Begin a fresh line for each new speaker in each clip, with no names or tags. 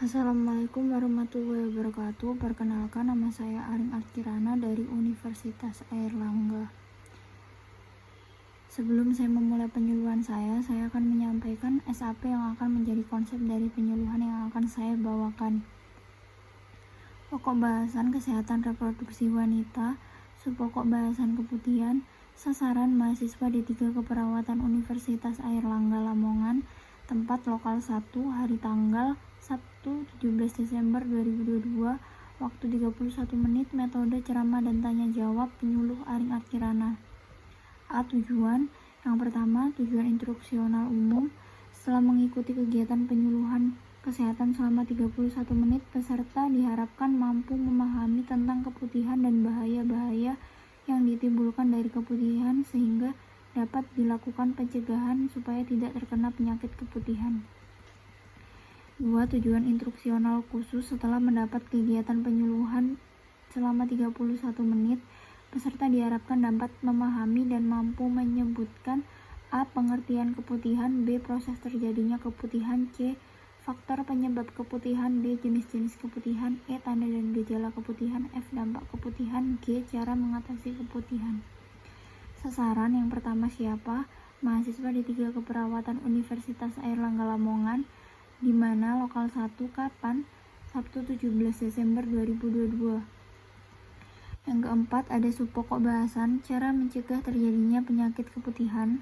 Assalamualaikum warahmatullahi wabarakatuh. Perkenalkan, nama saya Arin Arkirana dari Universitas Airlangga. Sebelum saya memulai penyuluhan saya akan menyampaikan SAP yang akan menjadi konsep dari penyuluhan yang akan saya bawakan. Pokok bahasan kesehatan reproduksi wanita, subpokok bahasan keputihan, sasaran mahasiswa D3 Keperawatan Universitas Airlangga Lamongan, tempat lokal 1, hari tanggal Sabtu 17 Desember 2022, waktu 31 menit, metode ceramah dan tanya jawab, penyuluh Arin Arkirana. A. Tujuan. Yang pertama, tujuan instruksional umum. Setelah mengikuti kegiatan penyuluhan kesehatan selama 31 menit, peserta diharapkan mampu memahami tentang keputihan dan bahaya-bahaya yang ditimbulkan dari keputihan sehingga dapat dilakukan pencegahan supaya tidak terkena penyakit keputihan. 2. Tujuan instruksional khusus. Setelah mendapat kegiatan penyuluhan selama 31 menit, peserta diharapkan dapat memahami dan mampu menyebutkan A. Pengertian keputihan, B. Proses terjadinya keputihan, C. Faktor penyebab keputihan, D. Jenis-jenis keputihan, E. Tanda dan gejala keputihan, F. Dampak keputihan, G. Cara mengatasi keputihan. Sasaran yang pertama siapa? Mahasiswa D3 Keperawatan Universitas Airlangga Lamongan, di mana lokal 1 kapan? Sabtu 17 Desember 2022. Yang keempat, ada subpokok bahasan cara mencegah terjadinya penyakit keputihan.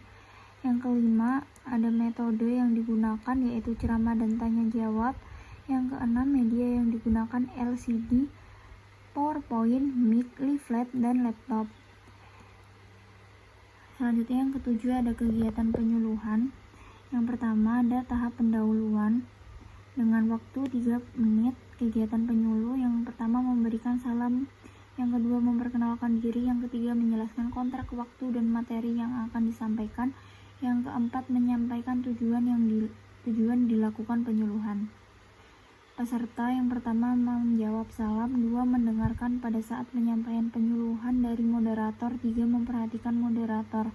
Yang kelima, ada metode yang digunakan yaitu ceramah dan tanya jawab. Yang keenam, media yang digunakan LCD, PowerPoint, mic, leaflet, dan laptop. Selanjutnya yang ketujuh, ada kegiatan penyuluhan. Yang pertama, ada tahap pendahuluan dengan waktu 3 menit. Kegiatan penyuluh yang pertama memberikan salam, yang kedua memperkenalkan diri, yang ketiga menjelaskan kontrak waktu dan materi yang akan disampaikan, yang keempat menyampaikan tujuan dilakukan penyuluhan. Peserta yang pertama menjawab salam, 2 mendengarkan pada saat penyampaian penyuluhan dari moderator, 3 memperhatikan moderator.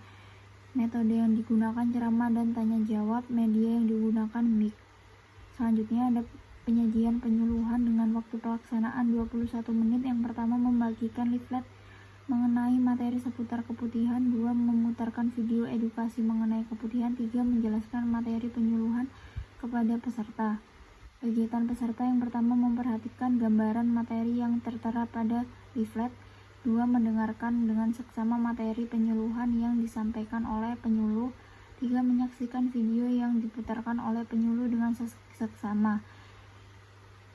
Metode yang digunakan ceramah dan tanya jawab, media yang digunakan mic. Selanjutnya ada penyajian penyuluhan dengan waktu pelaksanaan 21 menit. Yang pertama membagikan leaflet mengenai materi seputar keputihan, 2 memutarkan video edukasi mengenai keputihan, 3 menjelaskan materi penyuluhan kepada peserta. Kegiatan peserta yang pertama memperhatikan gambaran materi yang tertera pada leaflet, 2 mendengarkan dengan seksama materi penyuluhan yang disampaikan oleh penyuluh, 3 menyaksikan video yang diputarkan oleh penyuluh dengan seksama.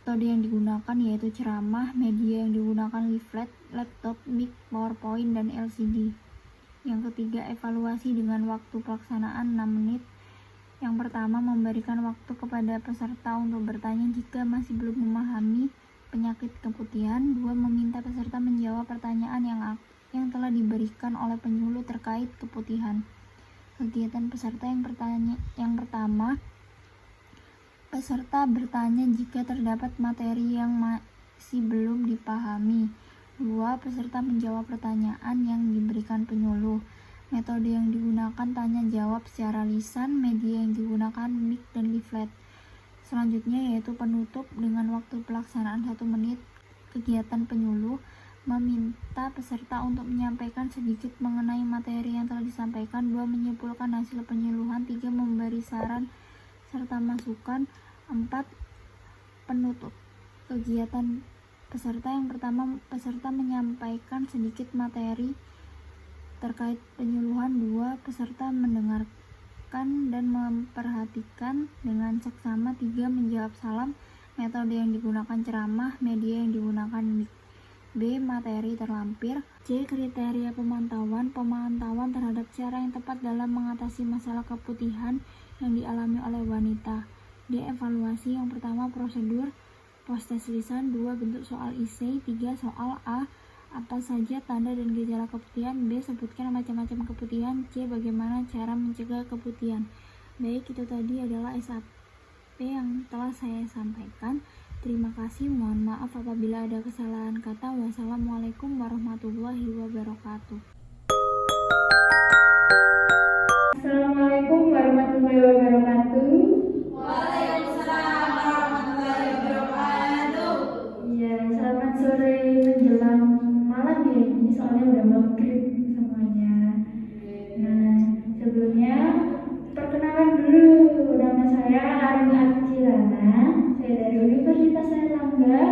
Metode yang digunakan yaitu ceramah, media yang digunakan leaflet, laptop, mic, PowerPoint, dan LCD. Yang ketiga, evaluasi dengan waktu pelaksanaan 6 menit. Yang pertama, memberikan waktu kepada peserta untuk bertanya jika masih belum memahami penyakit keputihan, 2 meminta peserta menjawab pertanyaan yang telah diberikan oleh penyuluh terkait keputihan. Kegiatan peserta yang pertama, peserta bertanya jika terdapat materi yang masih belum dipahami. 2. Peserta menjawab pertanyaan yang diberikan penyuluh. Metode yang digunakan tanya jawab secara lisan, media yang digunakan mic dan leaflet. Selanjutnya yaitu penutup dengan waktu pelaksanaan 1 menit. Kegiatan penyuluh meminta peserta untuk menyampaikan sedikit mengenai materi yang telah disampaikan, 2 menyimpulkan hasil penyuluhan, 3 memberi saran serta masukan, 4 penutup. Kegiatan peserta yang pertama, peserta menyampaikan sedikit materi terkait penyuluhan, 2 peserta mendengarkan dan memperhatikan dengan seksama, 3 menjawab salam. Metode yang digunakan ceramah, media yang digunakan mic. B. Materi terlampir. C. Kriteria pemantauan terhadap cara yang tepat dalam mengatasi masalah keputihan yang dialami oleh wanita. D. Evaluasi. Yang pertama, prosedur post-tes lisan, 2 bentuk soal essay, 3 soal A. Apa saja tanda dan gejala keputihan, B. Sebutkan macam-macam keputihan, C. Bagaimana cara mencegah keputihan. Baik, itu tadi adalah SAP yang telah saya sampaikan. Terima kasih, mohon maaf apabila ada kesalahan kata. Wassalamualaikum warahmatullahi wabarakatuh.
Assalamualaikum warahmatullahi wabarakatuh.
Waalaikumsalam warahmatullahi wabarakatuh.
ini soalnya udah maghrib semuanya. Nah, sebelumnya perkenalan dulu, nama saya Arin Arcilana, saya dari Universitas Airlangga,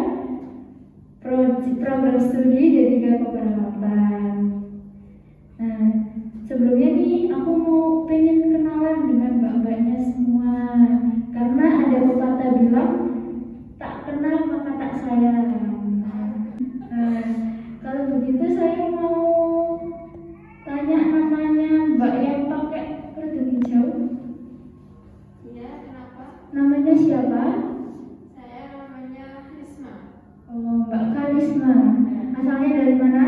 program studi D3 Keperawatan. Nah, sebelumnya nih aku pengen kenalan dengan mbak-mbaknya semua, karena ada pepatah bilang tak kenal maka tak sayang. Nah, kalau begitu saya mau tanya namanya mbak yang pakai kerudung hijau.
Iya, kenapa?
Namanya siapa?
Saya namanya Risma.
Oh, Mbak Karisma. Asalnya dari mana?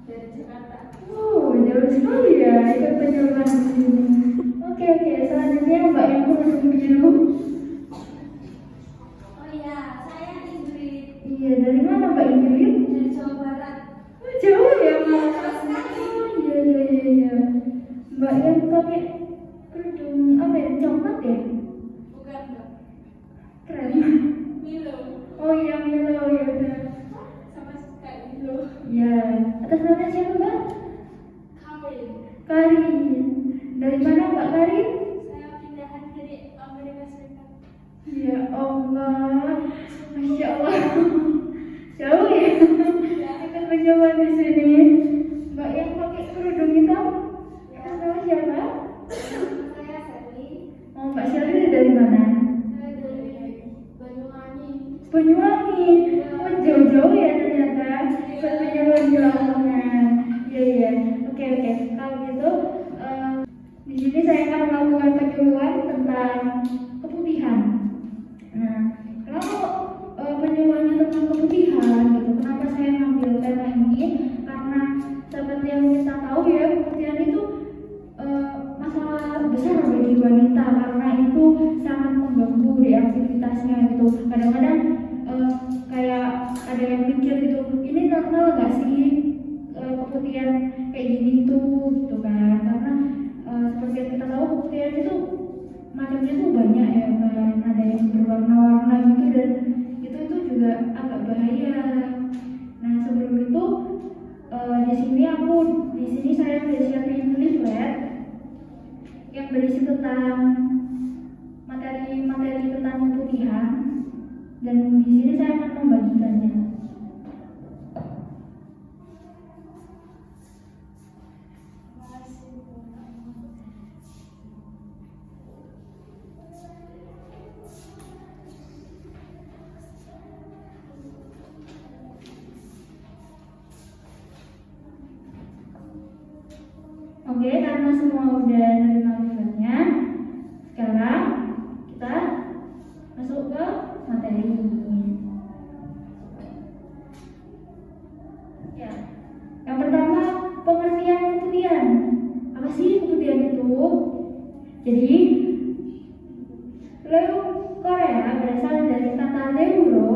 Dari Jakarta.
Oh, jauh sekali ya ikut penyuluhan di sini. Oke, selanjutnya Mbak yang kerudung biru.
Oh iya, saya Ingrid
Iya, dari mana Mbak Ingrid?
dari Jawa Barat.
Oh, jauh ya Mbak.
Jauh sekali.
Oh, iya. Mbak yang pakai kerudung apa ya? Coklat ya?
Bukan dong.
Keren.
Milo.
Oh iya, Milo ya udah.
Sama suka Milo.
Ya, atas nama siapa Mbak?
Kawin.
Karin. Dari mana Mbak Karin?
Saya pindahan dari Amerika Serikat.
Ya Allah, Masya Allah, jauh ya. Ikut mencoba di sini. Mbak yang pakai kerudung hitam, atas nama siapa?
Saya Sally.
Oh, Mbak Shelly dari mana?
Saya dari Banyuwangi.
Banyuwangi. Oh, jauh-jauh ya ternyata. Ikut mencoba di lapangan. Iya. Oke. Kalau gitu, di sini saya akan melakukan penyuluhan tentang keputihan. Nah, kalau penyuluhannya tentang keputihan gitu, kenapa saya ngambil tema ini? Karena seperti yang kita tahu ya, keputihan itu masalah besar bagi wanita karena itu sangat mengganggu di aktivitasnya gitu. Kadang-kadang kayak ada yang mikir gitu, ini normal gak sih keputihan kayak gini tuh gitu kan? Karena seperti yang kita tahu keputihan itu macamnya tuh banyak ya kan, ada yang berwarna-warna gitu dan itu juga agak bahaya. Nah sebelum itu di sini saya udah siapin leaflet yang berisi tentang materi tentang keputihan dan di sini saya akan membagikannya. Oke, karena semua udah nerima leafletnya, sekarang kita masuk ke materi. Ya, yang pertama pengertian keputihan. Apa sih keputihan itu? Jadi, leukorea berasal dari kata leuro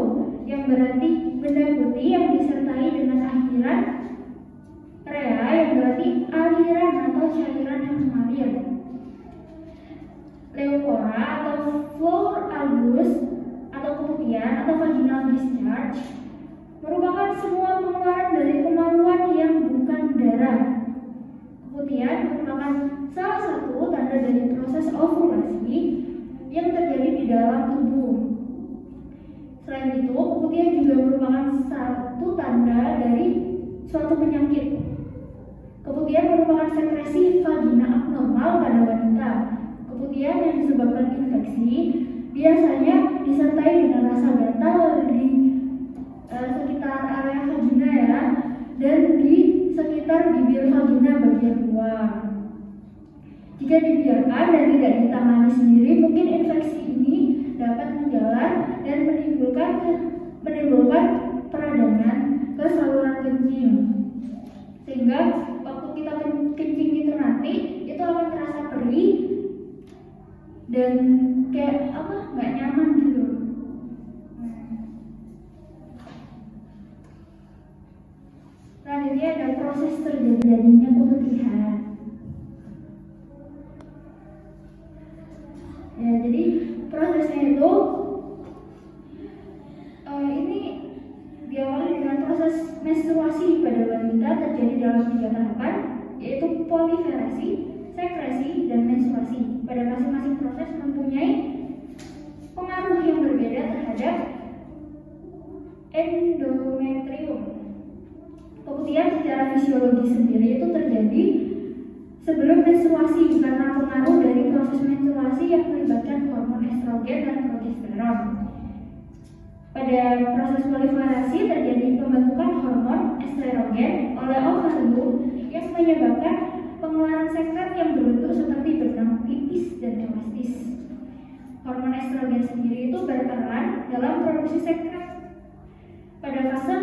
yang berarti benda putih yang disertai dengan akhiran rea yang berarti aliran atau cairan yang mengalir. Leukora atau floor albus atau keputihan atau vaginal discharge merupakan semua pengeluaran dari kemaluan yang bukan darah. Keputihan merupakan salah satu tanda dari proses ovulasi yang terjadi di dalam tubuh. Selain itu, keputihan juga merupakan satu tanda dari suatu penyakit. Keputihan merupakan sekresi vagina abnormal pada wanita. Keputihan yang disebabkan infeksi biasanya disertai dengan rasa gatal di sekitar area vagina ya, dan di sekitar bibir vagina bagian luar. Jika dibiarkan dan tidak ditangani sendiri, mungkin infeksi ini dapat menjalar dan menimbulkan peradangan ke saluran kencing. Sehingga waktu kita kencing itu nanti itu akan terasa perih dan kayak nggak nyaman gitu. Selanjutnya ada proses terjadinya keputihan. Ya, jadi prosesnya itu ini diawali dengan proses
proses menstruasi pada wanita terjadi dalam 3 tahapan, yaitu poliferasi, sekresi, dan menstruasi. Pada masing-masing proses mempunyai pengaruh yang berbeda terhadap endometrium. Pemutihan secara fisiologis sendiri itu terjadi sebelum menstruasi karena pengaruh dari proses menstruasi yang melibatkan hormon estrogen dan progesteron. Pada proses proliferasi terjadi pembentukan hormon estrogen oleh ovarium yang menyebabkan pengeluaran sekret yang berbentuk seperti benang tipis dan elastis. Hormon estrogen sendiri itu berperan dalam produksi sekret. Pada fase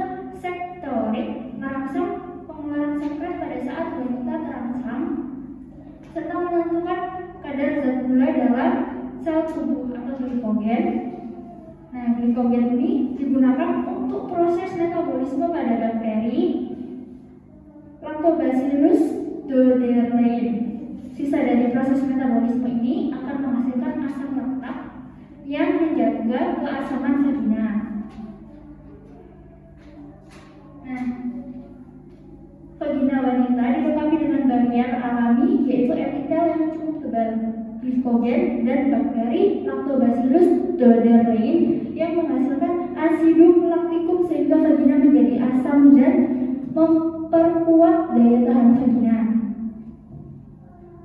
sektorik merangsang pengeluaran sekret pada saat wanita terangsang serta menentukan kadar zat gula dalam sel tubuh atau glikogen. Nah, glikogen ini digunakan untuk proses metabolisme pada bakteri Lactobacillus thuringiensis. Sisa dari proses metabolisme ini akan menghasilkan asam laktat yang menjaga keasaman vagina. Nah, vagina wanita dilengkapi dengan barrier alami yaitu epitel yang cukup tebal, glikogen dan bakteri Lactobacillus thuringiensis yang menghasilkan acidum lacticum sehingga vagina menjadi asam dan memperkuat daya tahan vagina.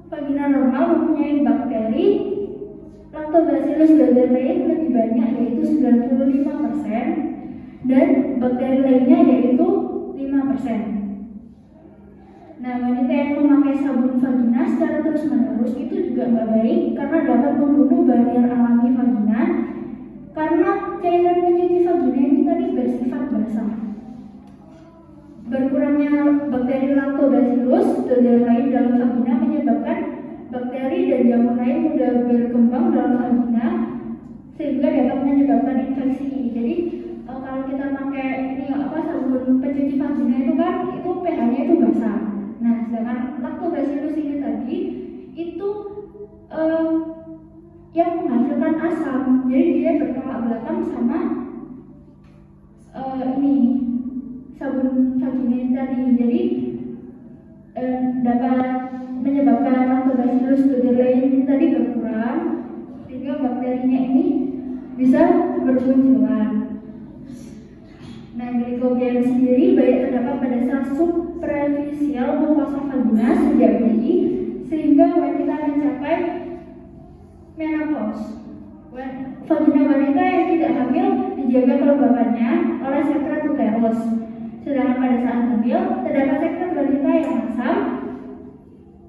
Vagina normal mempunyai bakteri Lactobacillus thuringiensis lebih banyak yaitu 95% dan bakteri lainnya yaitu 5%. Nah, wanita yang memakai sabun vagina secara terus-menerus itu juga nggak baik karena dapat membunuh barrier alami vagina karena cairan pencuci vagina ini tadi bersifat basah. Berkurangnya bakteri Lactobacillus thuringiensis dalam vagina menyebabkan bakteri dan jamur lain mudah berkembang dalam vagina sehingga dapat menyebabkan infeksi. Jadi kalau kita pakai sabun pencuci vagina itu kan itu pH-nya itu basah. Nah, sedangkan Lactobacillus ini tadi itu yang menghasilkan asam. Jadi dia bertolak belakang sama sabun vagina ini tadi. Jadi dapat menyebabkan Lactobacillus thuringiensis ini tadi berkurang sehingga bakterinya ini bisa bermunculan. Nah, glikogen sendiri banyak terdapat pada sel suprafisial mukosa vagina sejak bayi sehingga wanita mencapai menopause. Vagina wanita yang tidak hamil dijaga kelembabannya oleh sekret uterus. Sedangkan pada saat hamil terdapat sekret wanita yang asam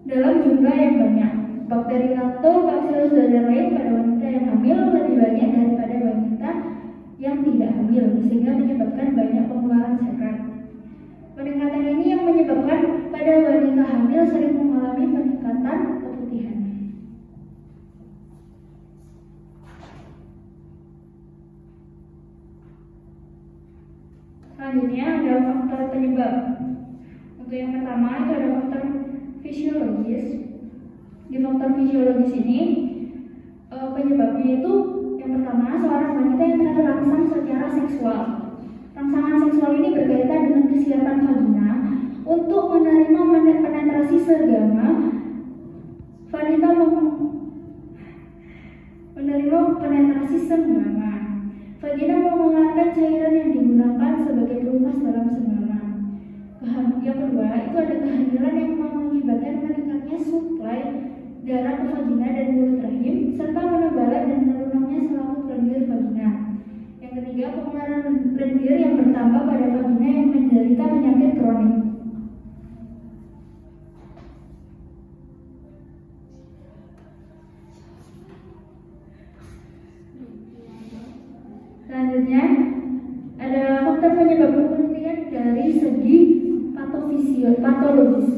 dalam jumlah yang banyak. Bakteri Lactobacillus thuringiensis pada wanita yang hamil lebih banyak daripada wanita yang tidak hamil sehingga menyebabkan banyak pengeluaran sekret. Peningkatan ini yang menyebabkan pada wanita hamil sering mengalami peningkatan keputihan. Selanjutnya ada faktor penyebab. Untuk yang pertama itu ada faktor fisiologis. Di faktor fisiologis ini penyebabnya itu yang pertama, seorang wanita yang terangsang secara seksual. Rangsangan seksual ini berkaitan dengan kesiapan vagina untuk menerima penetrasi segama. Wanita menerima penetrasi segama. Vagina mengeluarkan cairan yang digunakan sebagai pelumas dalam segama. Yang kedua, itu ada kehamilan yang mengakibatkan meningkatnya suplai darah ke vagina dan mulut rahim serta penebalan dan menurunnya selaput lendir vagina. Yang ketiga, pengeluaran lendir yang bertambah pada vagina yang menderita penyakit kronik. Selanjutnya, ada faktor penyebab kematian dari segi patologis.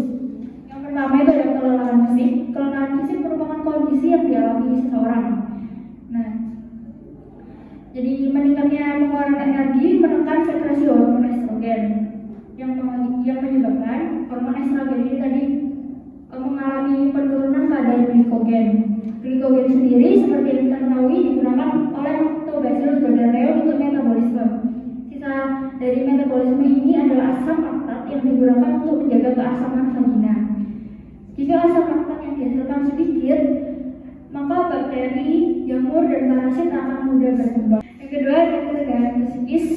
Yang pertama itu ada kelelahan fisik. Kelelahan fisik merupakan kondisi yang dialami seseorang. Nah, jadi meningkatnya pengeluaran energi menekan sekresi hormon estrogen yang menyebabkan hormon estrogen ini tadi mengalami penurunan kadar glikogen. Glikogen sendiri seperti yang kita ketahui digunakan oleh Lactobacillus thuringiensis untuk metabolisme. Sisa dari metabolisme ini adalah yang digunakan untuk menjaga keasaman vagina. Jika asam laktat yang dihasilkan sedikit, maka bakteri, jamur, dan parasit akan mudah berkembang. Yang kedua, ada ketegangan psikis.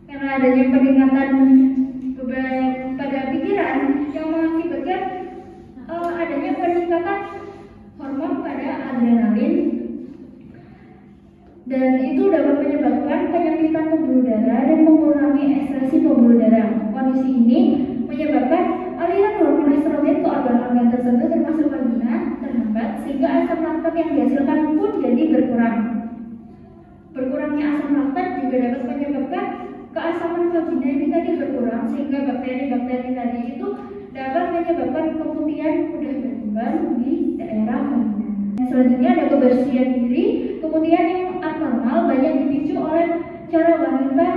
Karena adanya peningkatan beban pada pikiran yang mengakibatkan adanya peningkatan hormon pada adrenalin, dan itu dapat menyebabkan penyempitan pembuluh darah dan mengurangi ekspresi pembuluh darah. Kondisi ini menyebabkan aliran hormon estrogen ke organ-organ tertentu termasuk vagina terhambat, sehingga asam laktat yang dihasilkan pun jadi berkurang. Berkurangnya asam laktat juga dapat menyebabkan keasaman vagina ini tadi berkurang, sehingga bakteri-bakteri tadi itu dapat menyebabkan keputihan mudah berkembang di daerah vagina. Selanjutnya ada kebersihan diri. Keputihan yang abnormal banyak dipicu oleh cara wanita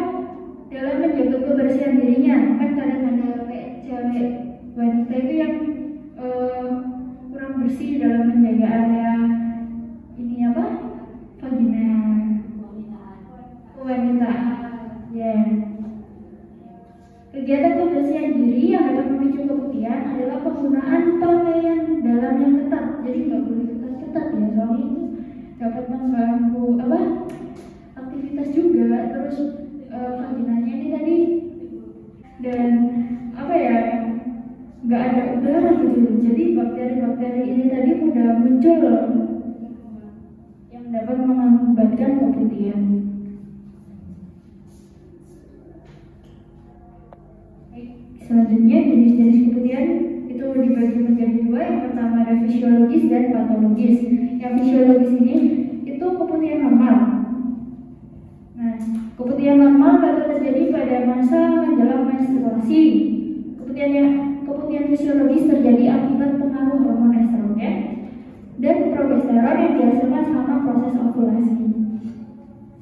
dalam menjaga kebersihan dirinya. Kan kadang-kadang cewek wanita itu yang kurang bersih dalam menjaga area ini apa? Vagina. Wanita. Ya. Kegiatan kebersihan diri yang dapat memicu keputihan adalah penggunaan pakaian dalam yang ketat. Jadi nggak boleh ketat-ketat ya, soalnya itu dapat mengganggu aktivitas juga. Terus vaginanya ini tadi, dan nggak ada udara gitu. Jadi bakteri-bakteri ini tadi mudah muncul yang dapat mengakibatkan keputihan. Selanjutnya, jenis-jenis keputihan itu dibagi menjadi dua. Yang pertama ada fisiologis dan patologis. Yang fisiologis ini itu keputihan normal. Nah, keputihan normal dapat terjadi pada masa menjelang menstruasi. Keputihan fisiologis terjadi akibat pengaruh hormon estrogen dan progesteron yang dihasilkan selama proses ovulasi.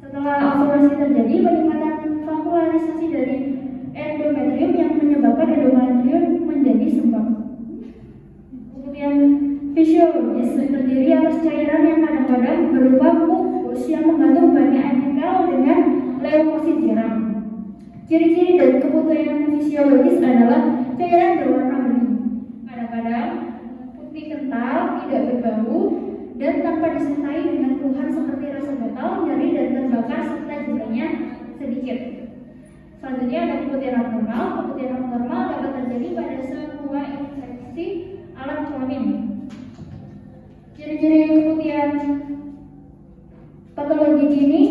Setelah ovulasi terjadi, peningkatan vaskularisasi dari endometrium yang menyebabkan endometrium menjadi sembab. Keputihan fisiologis terdiri atas cairan yang kadang-kadang berupa mukus yang mengandung banyak emikel dengan leukosit tiram. Ciri-ciri dari keputihan fisiologis adalah cairan berwarna bening, kadang-kadang putih kental, tidak berbau, dan tanpa disertai dengan keluhan seperti rasa gatal, nyeri, dan terbakar serta jumlahnya sedikit. Selanjutnya ada keputihan abnormal. Keputihan abnormal dapat terjadi pada semua infeksi alat kelamin. Ciri-ciri keputihan patologis ini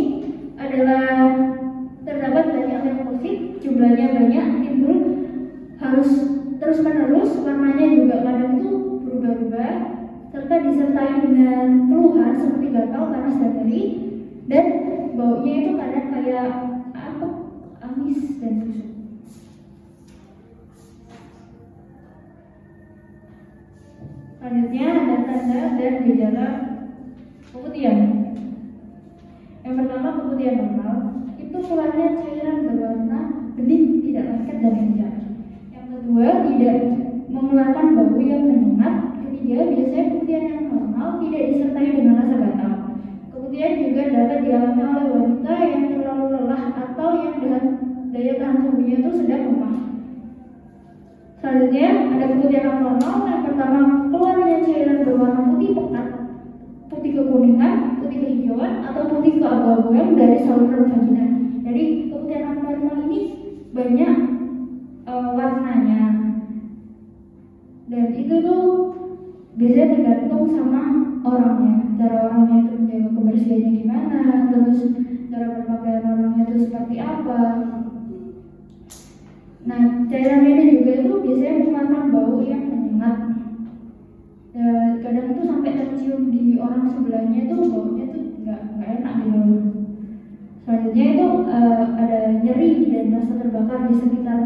adalah terdapat banyak leukosit, jumlahnya banyak, timbul harus terus-menerus, warnanya juga kadang itu berubah-ubah, serta disertai dengan keluhan seperti gatal, panas, dan nyeri, dan baunya itu kadang kayak amis dan busuk. Selanjutnya ada tanda dan gejala keputihan. Yang pertama, keputihan normal itu keluarnya cairan berwarna bening, tidak lengket dan encer. Yang kedua, tidak mengeluarkan bau yang menyengat. Ketiga, biasanya keputihan yang normal tidak disertai dengan rasa gatal. Keputihan juga dapat dialami oleh wanita yang terlalu lelah atau yang daya tahan tubuhnya itu sedang lemah. Selanjutnya ada keputihan abnormal. Yang pertama, keluarnya cairan berwarna putih pekat, putih kekuningan, putih kehijauan, atau putih keabu-abuan dari saluran vagina. Jadi keputihan abnormal ini banyak warnanya, dan itu tuh biasanya tergantung sama orangnya, cara orangnya itu menjaga kebersihannya gimana, terus cara berpakaian orangnya itu seperti apa. Nah, cairan ini juga itu biasanya mengeluarkan bau yang menyengat. Kadang itu sampai tercium di orang sebelahnya itu baunya itu nggak enak gitu. Selanjutnya itu ada nyeri dan rasa terbakar di sekitar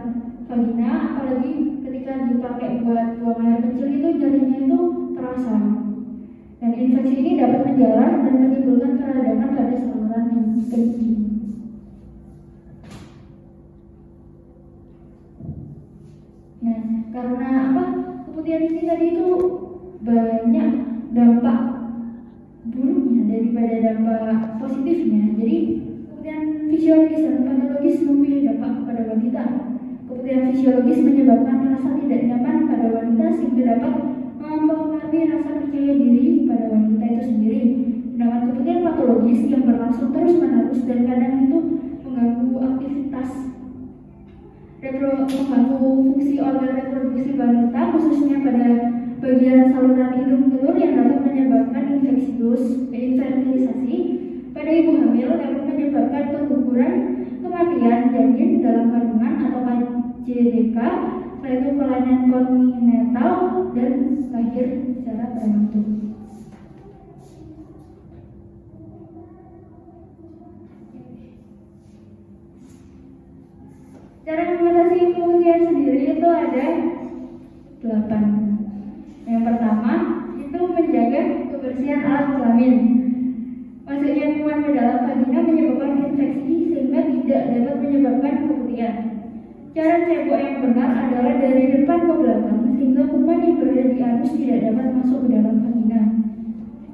vagina, apalagi ketika dipakai buat buang air kecil itu nyerinya itu terasa. Dan infeksi ini dapat menjalar dan menimbulkan peradangan pada saluran kencing. Nah, karena keputihan ini tadi itu banyak dampak buruknya daripada dampak positifnya. Jadi keputihan fisiologis dan patologis mempunyai dampak kepada wanita. Keputihan fisiologis menyebabkan rasa tidak nyaman pada wanita sehingga dapat mempengaruhi rasa percaya diri pada wanita itu sendiri. Sedangkan keputihan patologis yang berlangsung terus-menerus dan kadang itu mengganggu aktivitas mengganggu fungsi organ reproduksi wanita, khususnya pada bagian saluran hidung telur yang dapat menyebabkan infertilisasi pada ibu hamil, dapat menyebabkan keguguran, kematian janin dalam kandungan atau KJDK, yaitu kelainan kongenital dan lahir secara prematur. Cara mengatasi keputihan sendiri itu ada 8. Yang pertama itu menjaga kebersihan alat kelamin. Masuknya kuman ke dalam vagina menyebabkan infeksi sehingga tidak dapat menyebabkan keputihan. Cara cebok yang benar adalah dari depan ke belakang sehingga kuman yang berada di anus tidak dapat masuk ke dalam vagina.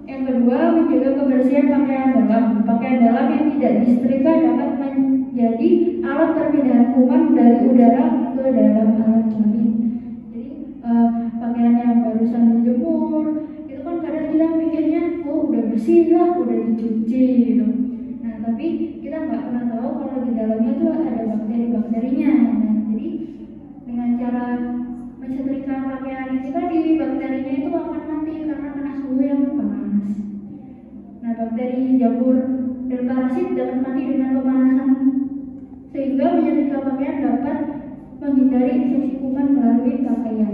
Yang kedua, menjaga kebersihan pakaian dalam. Pakaian dalam yang tidak disetrika dapat menjadi alat perpindahan kuman dari udara ke dalam alat kelamin. Jadi pakaian yang barusan dijemur itu kan kadang kita mikirnya udah bersih lah, udah dicuci gitu. Nah tapi kita nggak pernah tahu kalau di dalamnya tuh ada bakteri-bakterinya. Nah jadi dengan cara mensetrika pakaian itu tadi, bakterinya itu akan mati karena kena suhu yang panas. Nah bakteri jamur dan parasit dapat mati dengan pemanasan sehingga menyetrika pakaian dapat menghindari infeksi kuman melalui pakaian.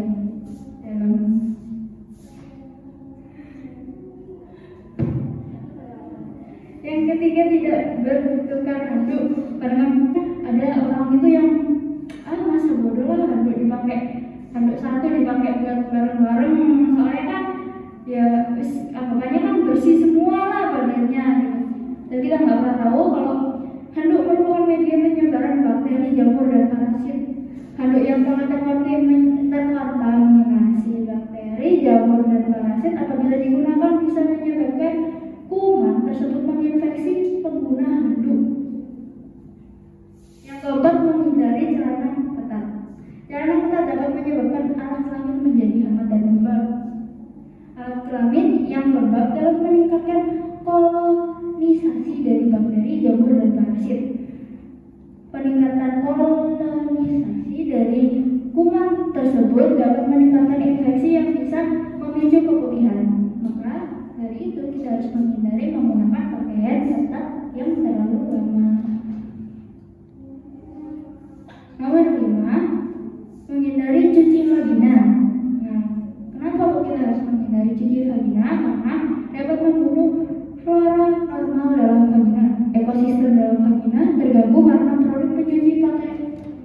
Yang ketiga, tidak berbentukkan handuk. Karena ada orang itu yang masa bodoh lah handuk dipakai, handuk satu dipakai bareng-bareng, soalnya kan ya anggapannya kan bersih semua lah badannya gitu. Dan kita nggak pernah tahu kalau handuk merupakan media penyebaran bakteri, jamur dan parasit. Handuk yang telah terkontaminasi bakteri, jamur dan parasit apabila digunakan bisa menyebabkan kuman tersebut menginfeksi pengguna handuk. Yang keempat, menghindari celana ketat. Celana ketat dapat menyebabkan alat kelamin menjadi hangat dan lembab. Alat kelamin yang lembab dapat meningkatkan kolonisasi dari bakteri, jamur dan parasit. Peningkatan kolonisasi dari kuman tersebut dapat meningkatkan infeksi yang bisa memicu keputihan. Maka dari itu kita harus menghindari menggunakan pakaian ketat yang terlalu lama. Nomor 5, menghindari cuci vagina. Nah, kenapa kita harus menghindari cuci vagina? Karena dapat membunuh flora normal dalam vagina. Ekosistem dalam vagina terganggu karena produk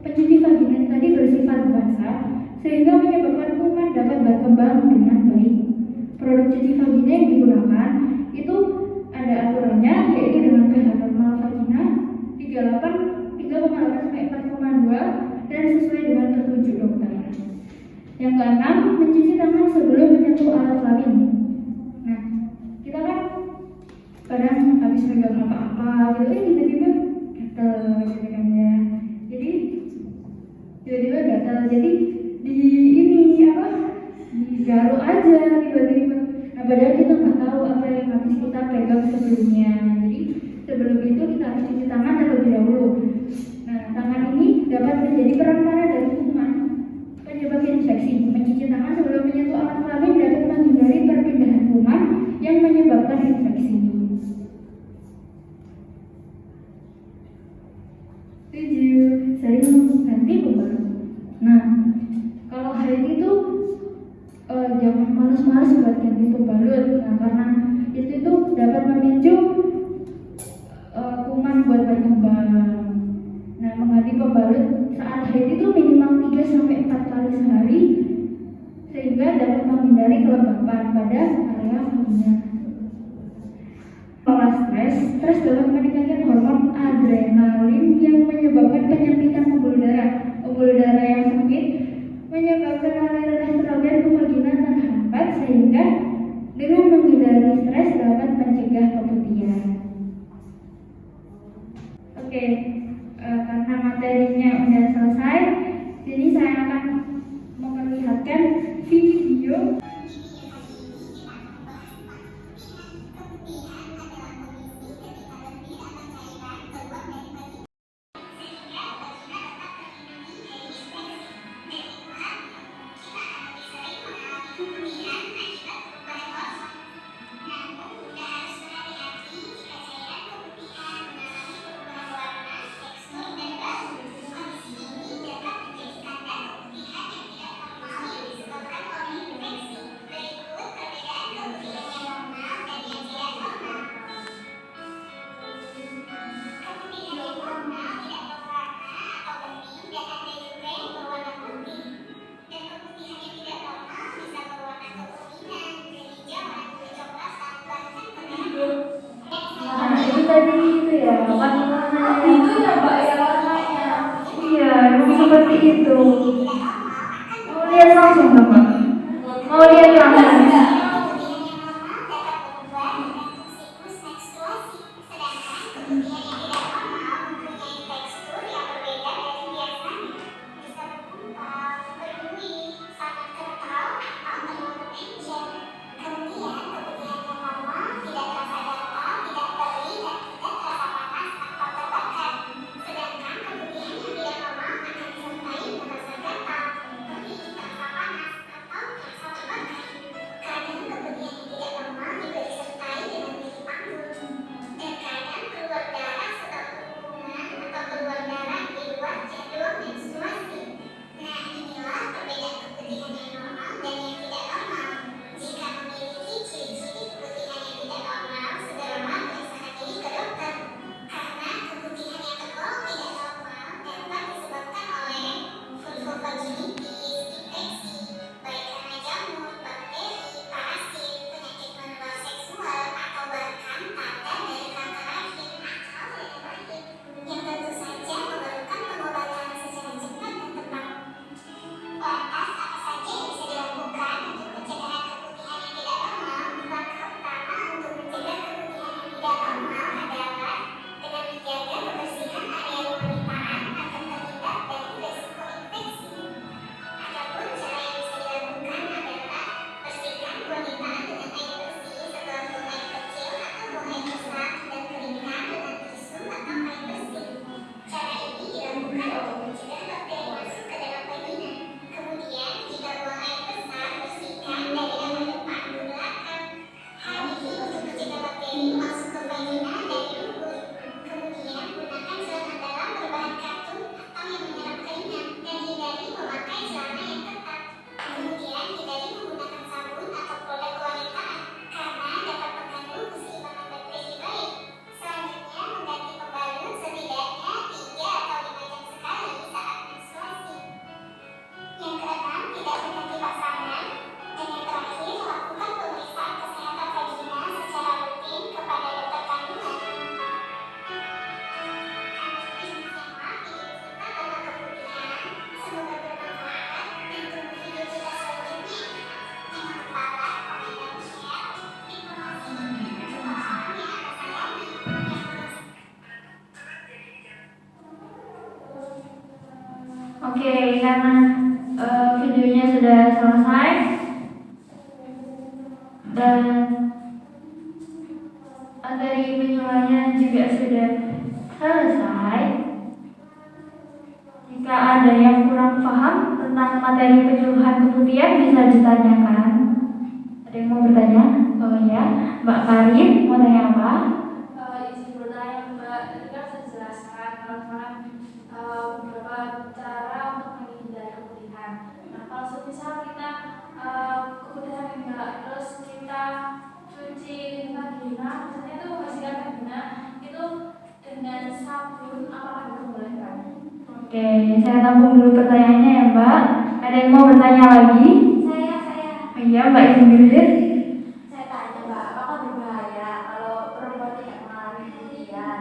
pencuci vagina tadi bersifat basah sehingga menyebabkan kuman dapat berkembang dengan baik. Produk cuci vagina yang digunakan itu ada aturannya, yaitu dengan pH normal vagina 3,8 sampai 4,2 dan sesuai dengan petunjuk dokter. Yang keenam, mencuci tangan sebelum menyentuh alat kelamin. Nah, kita kan kadang habis megang apa-apa gitu, tiba-tiba gatal gitu kan ya. Jadi tiba-tiba gatal, jadi digaruk aja tiba-tiba. Nah padahal kita nggak tahu apa yang habis kita pegang sebelumnya. Jadi sebelum itu kita harus cuci tangan terlebih dahulu. Nah tangan ini dapat menjadi perantara dari kuman penyebab infeksi. Mencuci tangan sebelum menyentuh alat kelamin dapat menghindari perpindahan kuman yang menyebabkan infeksi. 7. Sering mengganti pembalut. Nah kalau haid itu jangan malas-malas buat ganti pembalut. Nah karena itu dapat memicu kuman buat berkembang. Nah mengganti pembalut saat haid itu minimal 3-4 kali sehari sehingga dapat menghindari kelembapan pada area vagina. Kalau stres dapat meningkatkan hormon adrenalin yang menyebabkan penyempitan pembuluh darah. Pembuluh darah yang sempit menyebabkan aliran estrogen ke vagina terhambat sehingga dengan menghindari stres dapat mencegah keputihan. Oke, karena materinya udah selesai, tadi itu ya warna-warnanya.
Itu ya Mbak ya warnanya.
Iya, emang seperti itu. Mau lihat langsung nggak Mbak? Mau lihat langsung? Oke, karena videonya sudah selesai dan materi penyuluhannya juga sudah selesai. Jika ada yang kurang paham tentang materi penyuluhan keputihan bisa ditanyakan. Ada yang mau bertanya? Oh ya, Mbak Karin mau tanya apa?
Izin bertanya Mbak, tadi kan saya jelaskan beberapa cara untuk menghindari keputihan. Nah, kalau semisal kita keputihan enggak, terus kita cuci vagina, misalnya itu membersihkan vagina itu dengan sabun, apakah diperbolehkan?
Oke, saya tampung dulu pertanyaannya ya Mbak. Ada yang mau bertanya lagi?
Saya.
Iya, Mbak Ingrid.
Saya tanya Mbak, apakah berbahaya kalau perempuan tidak mengalami keputihan?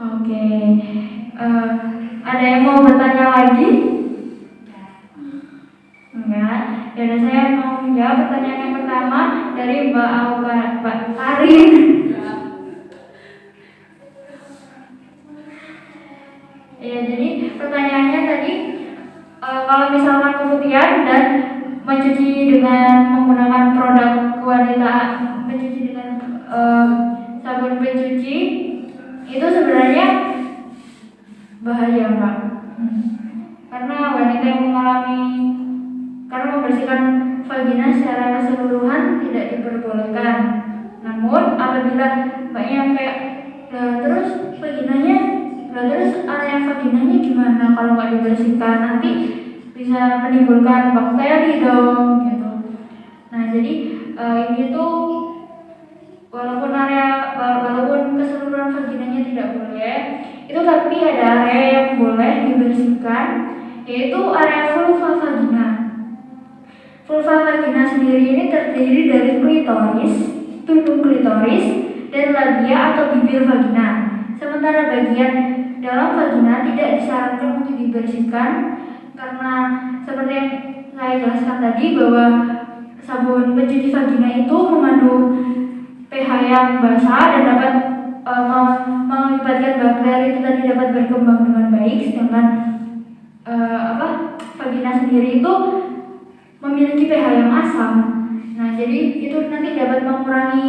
Oke, ada yang mau bertanya lagi? Enggak. Jadi saya mau menjawab pertanyaan yang pertama dari Mbak Karin. Ya, jadi pertanyaannya tadi kalau misalkan keputihan dan mencuci dengan menggunakan produk wanita, mencuci dengan sabun pencuci itu sebenarnya bahaya Mbak. Karena wanita yang karena membersihkan vagina secara keseluruhan tidak diperbolehkan. Namun apabila mbaknya kayak terus area vaginanya gimana kalau nggak dibersihkan, nanti bisa menimbulkan bakteri dong gitu. Nah jadi ini tuh walaupun keseluruhan vaginanya tidak boleh, itu tapi ada area yang boleh dibersihkan, yaitu area vulva vagina. Vulva vagina sendiri ini terdiri dari klitoris, tudung klitoris, dan labia atau bibir vagina. Sementara bagian dalam vagina tidak disarankan untuk dibersihkan karena seperti yang saya jelaskan tadi bahwa sabun pencuci vagina itu mengandung pH yang basah dan dapat mengakibatkan bakteri itu tadi dapat berkembang dengan baik, sedangkan vagina sendiri itu memiliki pH yang asam. Nah, jadi itu nanti dapat mengurangi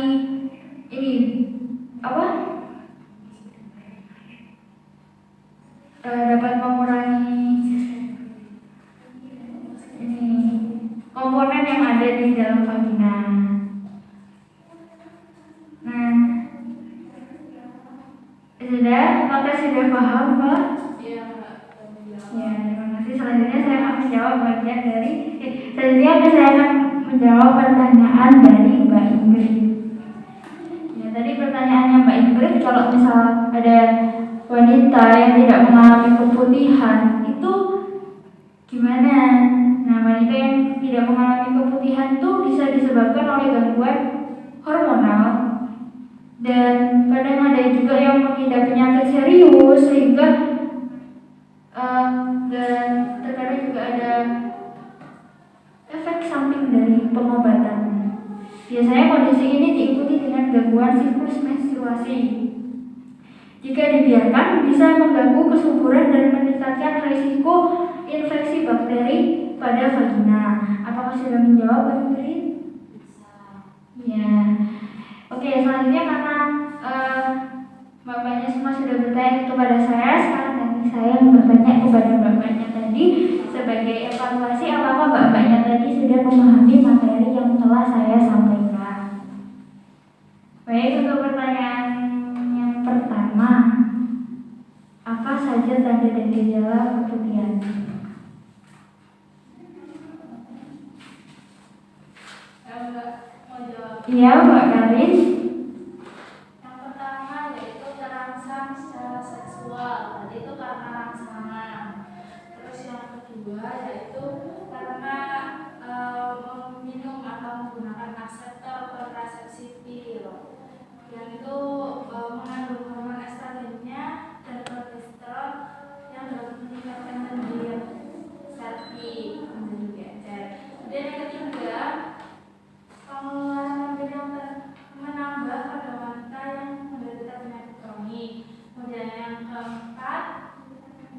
dapat mengurangi komponen yang ada di dalam vagina. Nah, apakah sudah paham, Pak?
Iya.
Ya, terima kasih. Selanjutnya saya akan menjawab saya akan menjawab pertanyaan dari Mbak Ingrid. Ya, tadi pertanyaannya Mbak Ingrid, kalau misal ada wanita yang tidak mengalami keputihan, itu gimana? Nah, wanita yang tidak mengalami keputihan itu bisa disebabkan oleh gangguan hormonal, dan kadang ada juga yang mengidap penyakit serius sehingga dan terkadang juga ada efek samping dari pengobatan. Biasanya kondisi ini diikuti dengan gangguan siklus menstruasi. Jika dibiarkan, bisa mengganggu kesuburan dan meningkatkan risiko infeksi bakteri pada vagina. Apakah sudah menjawab, Mbak Ingrid?
Bisa.
Ya. Oke, selanjutnya karena bapaknya semua sudah bertanya kepada saya, sekarang nanti saya bertanya kepada bapaknya tadi sebagai evaluasi apakah bapaknya tadi sudah memahami materi yang telah saya sampaikan. Baik, untuk pertanyaan yang pertama, apa saja tanda dan gejala keputihan?
Mau jawab.
Iya, Mbak Karin.
Yang pertama yaitu terangsang secara seksual, tadi itu karena rangsangan. Terus yang kedua yaitu karena meminum atau menggunakan aseptor kontrasepsi pil, yang itu mengandung hormon estrogennya dan progesteron yang dapat meningkatkan daya serti menjadi gecer. Dan yang ketiga, pengeluaran yang menambah pada wanita yang menderita penyakit kronik. Kemudian yang keempat,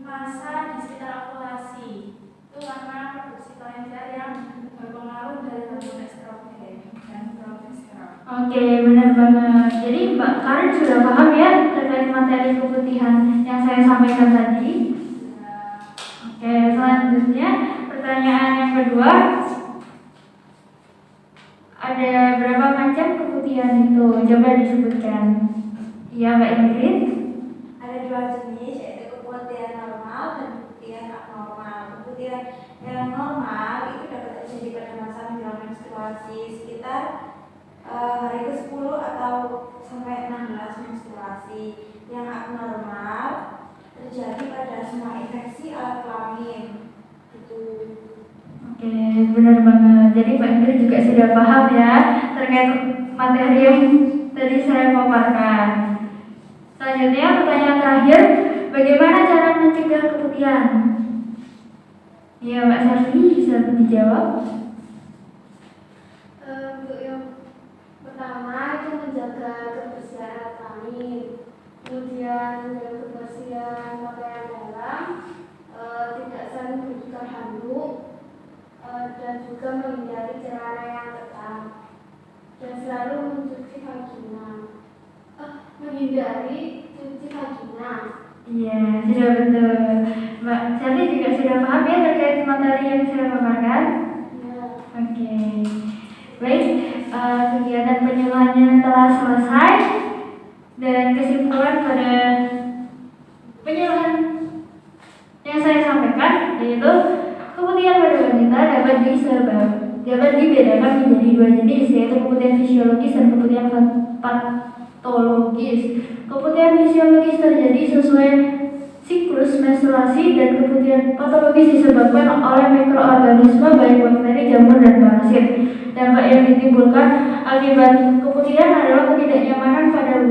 masa di sekitar ovulasi, itu karena produksi kelenjar yang berpengaruh dari hormon estrogen dan progesteron.
Oke, benar banget. Jadi Mbak Karin sudah paham ya terkait materi keputihan yang saya sampaikan tadi. Oke, selanjutnya pertanyaan yang kedua, ada berapa macam keputihan itu? Coba disebutkan. Iya, Mbak Ingrid.
Ada dua jenis, yaitu keputihan normal dan keputihan abnormal. Keputihan yang normal itu dapat terjadi pada masa menjelang menstruasi sekitar hari ke-10 atau sampai 16 menstruasi. Yang abnormal terjadi pada semua infeksi alat kelamin. Itu.
Oke, benar banget. Jadi Mbak Ingrid juga sudah paham ya terkait materi yang tadi saya paparkan. Selanjutnya pertanyaan terakhir, bagaimana cara mencegah keputihan? Ya, Mbak Sarsi bisa dijawab.
Untuk yang pertama itu menjaga kebersihan alat kelamin, kemudian menjaga kebersihan pakaian dalam, tidak sering menggunakan handuk, dan juga menghindari celana yang ketat, dan selalu mencuci vagina.
Iya, sudah betul. Mbak Sarsi juga sudah paham ya terkait materi yang saya paparkan?
Ya.
Oke. Baik, kegiatan penyuluhannya telah selesai, dan kesimpulan pada penyuluhan yang saya sampaikan yaitu keputihan pada wanita dapat dibedakan menjadi dua jenis, yaitu keputihan fisiologis dan keputihan patologis. Keputihan fisiologis terjadi sesuai siklus menstruasi, dan keputihan patologis disebabkan oleh mikroorganisme baik bakteri, jamur, dan parasit. Dampak yang ditimbulkan akibat keputihan adalah ketidaknyamanan pada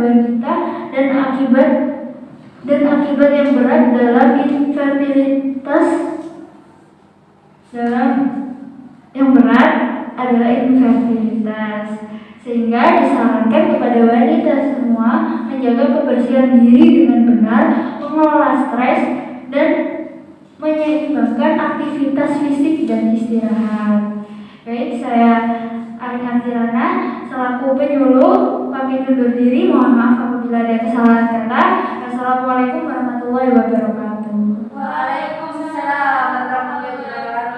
akibat yang berat dalam infertilitas adalah infertilitas, sehingga disarankan kepada wanita semua menjaga kebersihan diri dengan benar, mengelola stres, dan menyeimbangkan aktivitas fisik dan istirahat. Baik, saya Arin Antirana selaku penyuluh pamit undur diri. Mohon maaf apabila ada kesalahan kata. Assalamualaikum warahmatullahi wabarakatuh.
Waalaikumsalam warahmatullahi wabarakatuh.